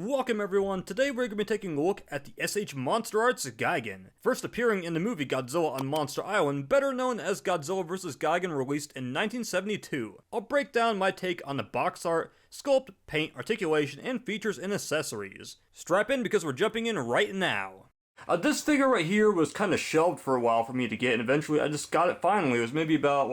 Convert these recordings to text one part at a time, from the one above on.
Welcome everyone, today we're going to be taking a look at the SH Monster Arts Gigan. First appearing in the movie Godzilla on Monster Island, better known as Godzilla vs. Gigan, released in 1972. I'll break down my take on the box art, sculpt, paint, articulation, and features and accessories. Strap in because we're jumping in right now. This figure right here was kind of shelved for a while for me to get, and eventually I just got it finally. It was maybe about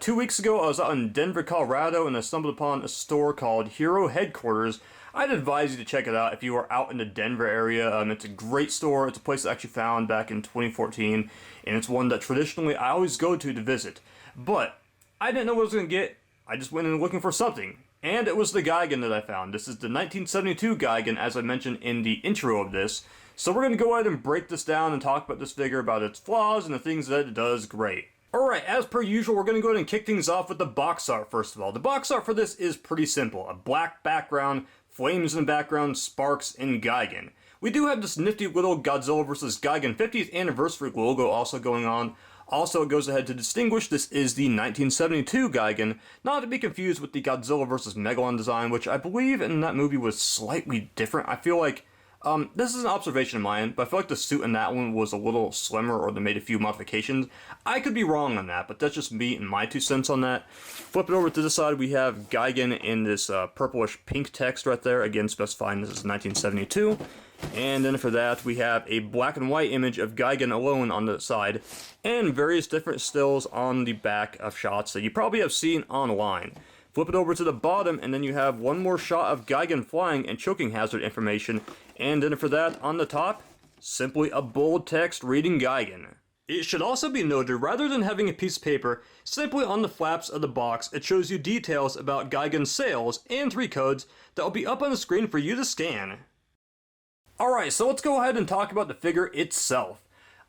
2 weeks ago. I was out in Denver, Colorado, and I stumbled upon a store called Hero Headquarters. I'd advise you to check it out if you are out in the Denver area. It's a great store. It's a place I actually found back in 2014, and it's one that traditionally I always go to visit. But I didn't know what I was going to get. I just went in looking for something, and it was the Gigan that I found. This is the 1972 Gigan, as I mentioned in the intro of this. So we're going to go ahead and break this down and talk about this figure, about its flaws and the things that it does great. Alright, as per usual, we're going to go ahead and kick things off with the box art first of all. The box art for this is pretty simple. A black background, flames in the background, sparks, and Gigan. We do have this nifty little Godzilla vs. Gigan 50th anniversary logo also going on. Also, it goes ahead to distinguish this is the 1972 Gigan, not to be confused with the Godzilla vs. Megalon design, which I believe in that movie was slightly different. I feel like this is an observation of mine, but I feel like the suit in that one was a little slimmer, or they made a few modifications. I could be wrong on that, but that's just me and my 2 cents on that. Flip it over to this side, we have Gigan in this purplish pink text right there, again specifying this is 1972. And then for that, we have a black and white image of Gigan alone on the side, and various different stills on the back of shots that you probably have seen online. Flip it over to the bottom, and then you have one more shot of Gigan flying and choking hazard information. And then for that, on the top, simply a bold text reading Gigan. It should also be noted, rather than having a piece of paper, simply on the flaps of the box, it shows you details about Gigan's sales and 3 codes that will be up on the screen for you to scan. Alright, so let's go ahead and talk about the figure itself.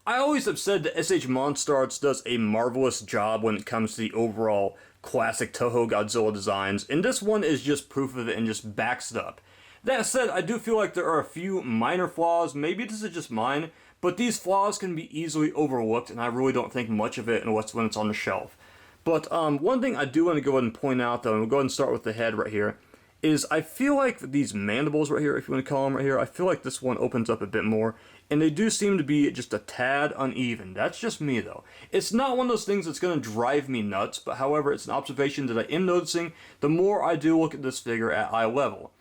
I always have said that SH Monster Arts does a marvelous job when it comes to the overall classic Toho Godzilla designs, and this one is just proof of it and just backs it up. That said, I do feel like there are a few minor flaws. Maybe this is just mine, but these flaws can be easily overlooked, and I really don't think much of it when it's on the shelf. But one thing I do want to go ahead and point out, though, and we'll go ahead and start with the head right here, is I feel like these mandibles right here, if you want to call them right here, I feel like this one opens up a bit more, and they do seem to be just a tad uneven. That's just me, though. It's not one of those things that's going to drive me nuts, but however, it's an observation that I am noticing the more I do look at this figure at eye level.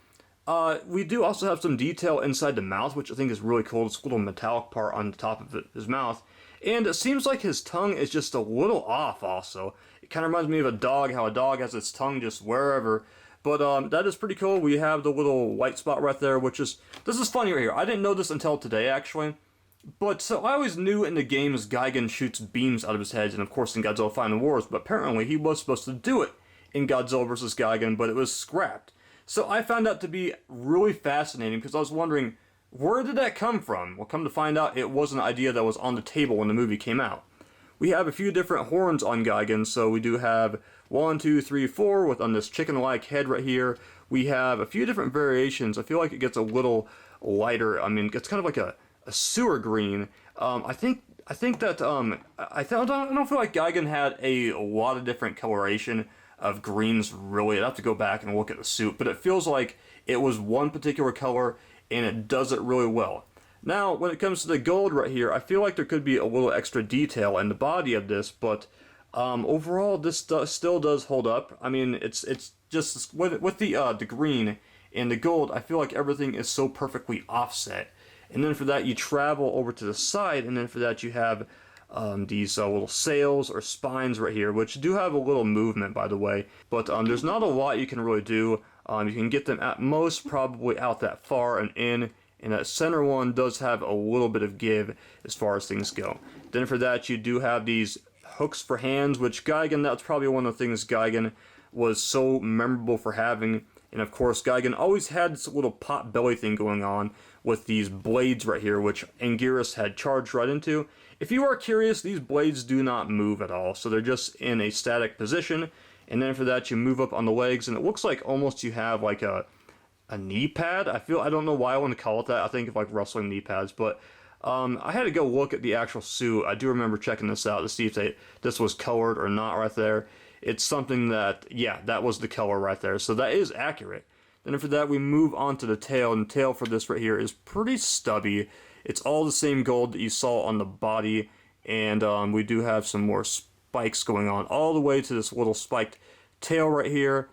We do also have some detail inside the mouth, which I think is really cool. This little metallic part on the top of his mouth. And it seems like his tongue is just a little off also. It kind of reminds me of a dog, how a dog has its tongue just wherever. But that is pretty cool. We have the little white spot right there, which is... This is funny right here. I didn't know this until today, actually. But so I always knew in the games Gigan shoots beams out of his head, and of course in Godzilla Final Wars, but apparently he was supposed to do it in Godzilla vs. Gigan, but it was scrapped. So I found that to be really fascinating because I was wondering, where did that come from? Well, come to find out, it was an idea that was on the table when the movie came out. We have a few different horns on Gigan, so we do have 1, 2, 3, 4 with on this chicken-like head right here. We have a few different variations. I feel like it gets a little lighter. I mean, it's kind of like a sewer green. I don't feel like Gigan had a lot of different coloration of greens, really. I'd have to go back and look at the suit, but it feels like it was one particular color, and it does it really well. Now, when it comes to the gold right here, I feel like there could be a little extra detail in the body of this, but overall, this still does hold up. I mean, it's just, with the green and the gold, I feel like everything is so perfectly offset. And then for that, you travel over to the side, and then for that, you have these little sails or spines right here, which do have a little movement, by the way, but there's not a lot you can really do. You can get them at most probably out that far and in, and that center one does have a little bit of give as far as things go. Then for that, you do have these hooks for hands, which Gigan, that's probably one of the things Gigan was so memorable for having. And of course, Gigan always had this little pot belly thing going on with these blades right here, which Anguirus had charged right into. If you are curious, these blades do not move at all, so they're just in a static position. And then for that, you move up on the legs, and it looks like almost you have like a knee pad. I don't know why I want to call it that. I think of like wrestling knee pads, but I had to go look at the actual suit. I do remember checking this out to see if this was colored or not right there. It's something that, yeah, that was the color right there, so that is accurate. Then after that, we move on to the tail, and the tail for this right here is pretty stubby. It's all the same gold that you saw on the body, and we do have some more spikes going on all the way to this little spiked tail right here.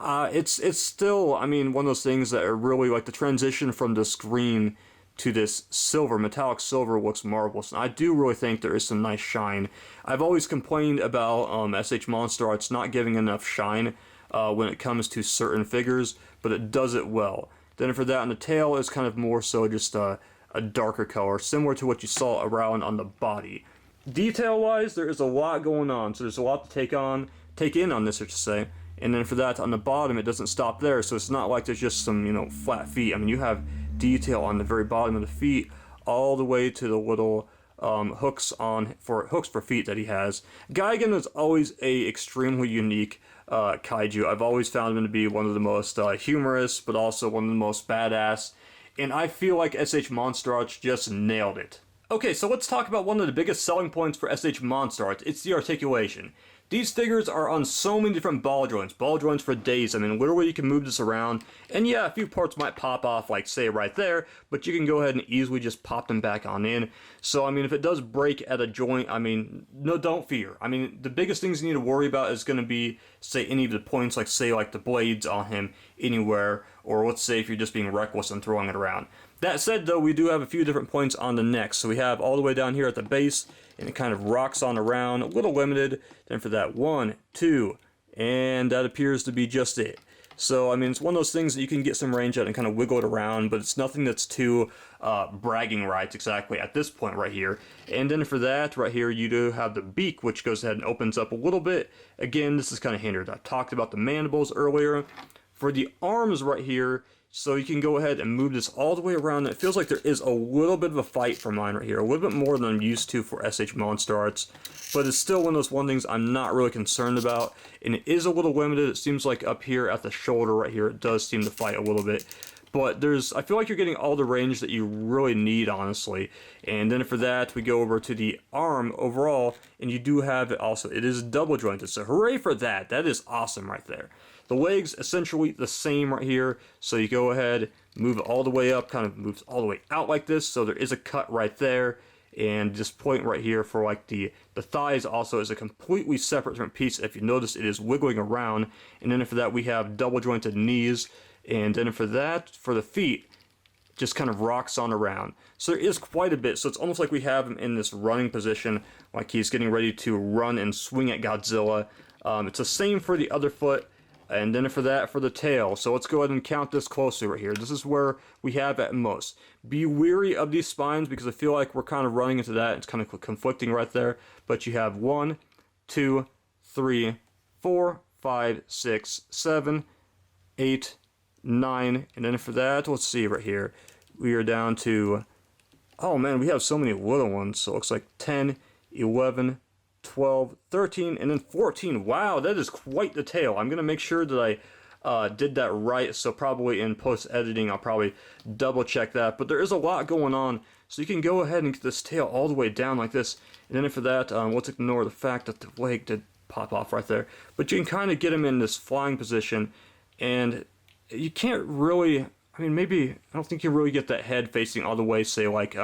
It's still, I mean, one of those things that are really like the transition from this green to this silver, metallic silver, looks marvelous. And I do really think there is some nice shine. I've always complained about SH Monster Arts not giving enough shine when it comes to certain figures, but it does it well. Then for that, on the tail is kind of more so just a darker color, similar to what you saw around on the body. Detail-wise, there is a lot going on, so there's a lot to take in on this, I should say. And then for that, on the bottom, it doesn't stop there, so it's not like there's just some, you know, flat feet. I mean, you have detail on the very bottom of the feet, all the way to the little hooks for feet that he has. Gigan is always a extremely unique kaiju. I've always found him to be one of the most humorous, but also one of the most badass. And I feel like SH Monster Arts just nailed it. Okay, so let's talk about one of the biggest selling points for SH Monster Arts. It's the articulation. These figures are on so many different ball joints for days. I mean, literally you can move this around, and yeah, a few parts might pop off, like say right there, but you can go ahead and easily just pop them back on in. So, I mean, if it does break at a joint, I mean, no, don't fear. I mean, the biggest things you need to worry about is going to be, say, any of the points, like say, like the blades on him anywhere, or let's say if you're just being reckless and throwing it around. That said, though, we do have a few different points on the neck. So we have all the way down here at the base, and it kind of rocks on around, a little limited. Then for that, 1, 2, and that appears to be just it. So, I mean, it's one of those things that you can get some range at and kind of wiggle it around, but it's nothing that's too bragging rights exactly at this point right here. And then for that, right here, you do have the beak, which goes ahead and opens up a little bit. Again, this is kind of hindered. I talked about the mandibles earlier. For the arms right here, so you can go ahead and move this all the way around. It feels like there is a little bit of a fight for mine right here, a little bit more than I'm used to for SH Monster Arts, but it's still one of those things I'm not really concerned about, and it is a little limited. It seems like up here at the shoulder right here, it does seem to fight a little bit, but I feel like you're getting all the range that you really need, honestly. And then for that, we go over to the arm overall, and you do have it also. It is double jointed, so hooray for that. That is awesome right there. The legs, essentially the same right here, so you go ahead, move it all the way up, kind of moves all the way out like this, so there is a cut right there, and this point right here for like the thighs also is a completely separate different piece. If you notice, it is wiggling around. And then for that, we have double jointed knees, and then for that, for the feet, just kind of rocks on around. So there is quite a bit, so it's almost like we have him in this running position, like he's getting ready to run and swing at Godzilla. It's the same for the other foot. And then for that, for the tail. So let's go ahead and count this closely right here. This is where we have at most. Be wary of these spines because I feel like we're kind of running into that. It's kind of conflicting right there. But you have 1, 2, 3, 4, 5, 6, 7, 8, 9. And then for that, let's see right here. We are down to, oh man, we have so many little ones. So it looks like 10, 11, 12, 13, and then 14. Wow, that is quite the tail. I'm going to make sure that I did that right, so probably in post-editing I'll probably double-check that. But there is a lot going on, so you can go ahead and get this tail all the way down like this. And then for that, let's ignore the fact that the leg did pop off right there. But you can kind of get him in this flying position, and you can't really, I mean, maybe, I don't think you really get that head facing all the way, say, like,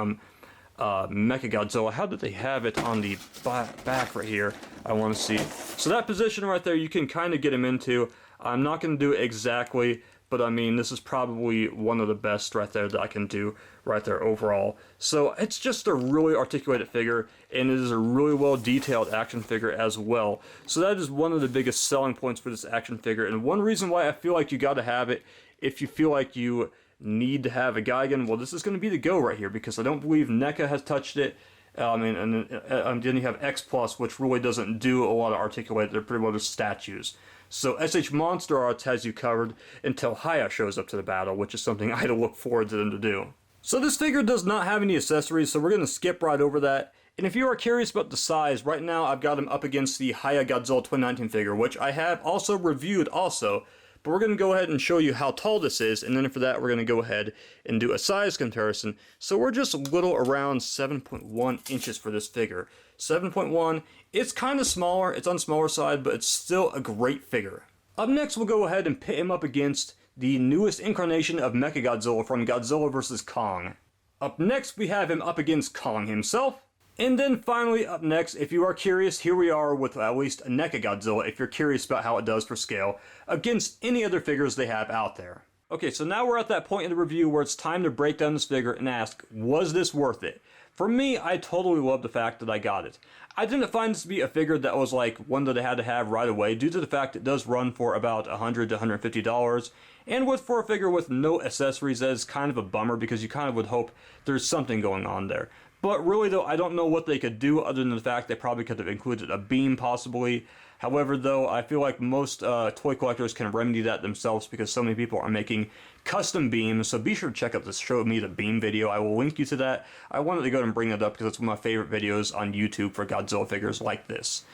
Mechagodzilla. How did they have it on the back right here? I want to see. So that position right there, you can kind of get him into. I'm not going to do it exactly, but I mean, this is probably one of the best right there that I can do right there overall. So it's just a really articulated figure, and it is a really well detailed action figure as well. So that is one of the biggest selling points for this action figure, and one reason why I feel like you got to have it if you feel like you need to have a Gigan. Well, this is going to be the go right here because I don't believe NECA has touched it. And then you have X Plus, which really doesn't do a lot of articulated. They're pretty well just statues. So SH Monster Arts has you covered until Haya shows up to the battle, which is something I look forward to them to do. So this figure does not have any accessories, so we're going to skip right over that. And if you are curious about the size, right now I've got him up against the Haya Godzilla 2019 figure, which I have also reviewed also. But we're going to go ahead and show you how tall this is, and then for that we're going to go ahead and do a size comparison. So we're just a little around 7.1 inches for this figure. 7.1, it's kind of smaller, it's on the smaller side, but it's still a great figure. Up next we'll go ahead and pit him up against the newest incarnation of Mechagodzilla from Godzilla vs. Kong. Up next, we have him up against Kong himself. And then finally, up next, if you are curious, here we are with at least a Mechagodzilla, if you're curious about how it does for scale, against any other figures they have out there. Okay, so now we're at that point in the review where it's time to break down this figure and ask, was this worth it? For me, I totally love the fact that I got it. I didn't find this to be a figure that was like one that I had to have right away, due to the fact it does run for about $100 to $150, and for a figure with no accessories, that is kind of a bummer because you kind of would hope there's something going on there. But really though, I don't know what they could do other than the fact they probably could have included a beam possibly. However though, I feel like most toy collectors can remedy that themselves because so many people are making custom beams, so be sure to check out this Show Me the Beam video. I will link you to that. I wanted to go and bring it up because it's one of my favorite videos on YouTube for Godzilla figures like this.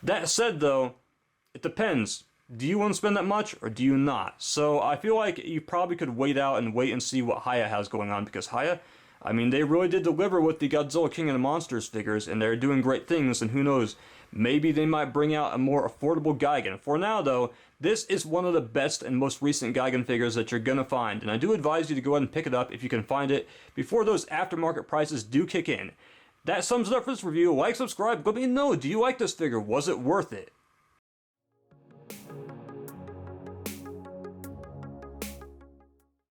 That said though, it depends. Do you want to spend that much or do you not? So I feel like you probably could wait out and wait and see what Haya has going on, because Haya, I mean, they really did deliver with the Godzilla King of the Monsters figures, and they're doing great things, and who knows, maybe they might bring out a more affordable Gigan. For now, though, this is one of the best and most recent Gigan figures that you're gonna find, and I do advise you to go ahead and pick it up if you can find it before those aftermarket prices do kick in. That sums it up for this review. Like, subscribe, let me know, do you like this figure? Was it worth it?